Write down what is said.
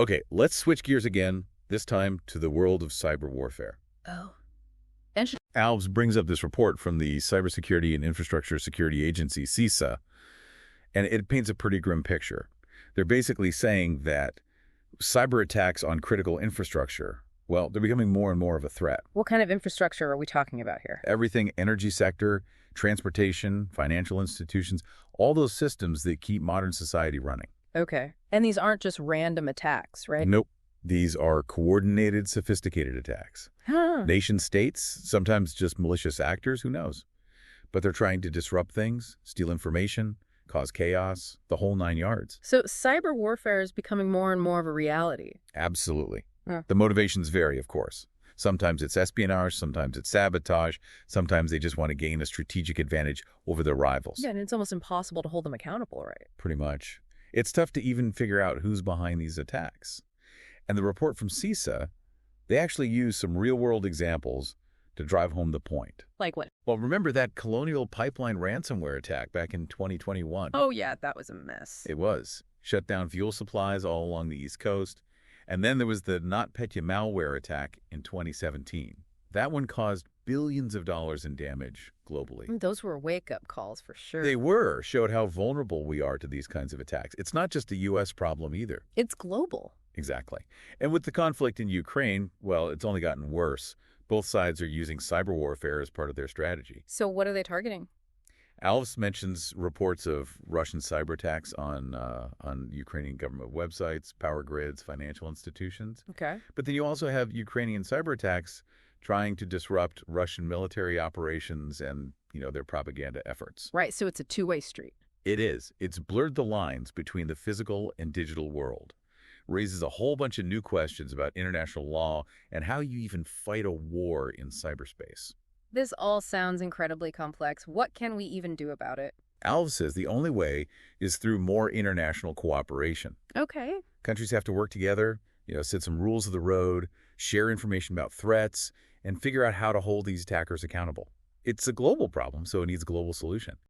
Okay, let's switch gears again, this time to the world of cyber warfare. Oh. And Alves brings up this report from the Cybersecurity and Infrastructure Security Agency, CISA, and it paints a pretty grim picture. They're basically saying that cyber attacks on critical infrastructure, well, they're becoming more and more of a threat. what kind of infrastructure are we talking about here? Everything energy sector, transportation, financial institutions, all those systems that keep modern society running. Okay. And these aren't just random attacks, right? Nope. These are coordinated, sophisticated attacks. Huh. Nation-states, sometimes just malicious actors, who knows? But they're trying to disrupt things, steal information, cause chaos, the whole 9 yards. So cyber warfare is becoming more and more of a reality. Absolutely. Huh. The motivations vary, of course. Sometimes it's espionage, sometimes it's sabotage, sometimes they just want to gain a strategic advantage over their rivals. Yeah, and it's almost impossible to hold them accountable, right? Pretty much. It's tough to even figure out who's behind these attacks. And the report from CISA, they actually use some real-world examples to drive home the point. Like what? Well, remember that Colonial Pipeline ransomware attack back in 2021? Oh, yeah, that was a mess. It was. Shut down fuel supplies all along the East Coast. And then there was the NotPetya malware attack in 2017. That one caused billions of dollars in damage globally. Those were wake-up calls for sure. They showed how vulnerable we are to these kinds of attacks. It's not just a U.S. problem either. It's global. Exactly. And with the conflict in Ukraine, well, it's only gotten worse. Both sides are using cyber warfare as part of their strategy. So what are they targeting? Alves mentions reports of Russian cyber attacks on Ukrainian government websites, power grids, financial institutions. Okay. But then you also have Ukrainian cyber attacks trying to disrupt Russian military operations and, their propaganda efforts. Right, so it's a two-way street. It is. It's blurred the lines between the physical and digital world. Raises a whole bunch of new questions about international law and how you even fight a war in cyberspace. This all sounds incredibly complex. What can we even do about it? Alves says the only way is through more international cooperation. Okay. Countries have to work together, set some rules of the road, share information about threats, and figure out how to hold these attackers accountable. It's a global problem, so it needs a global solution.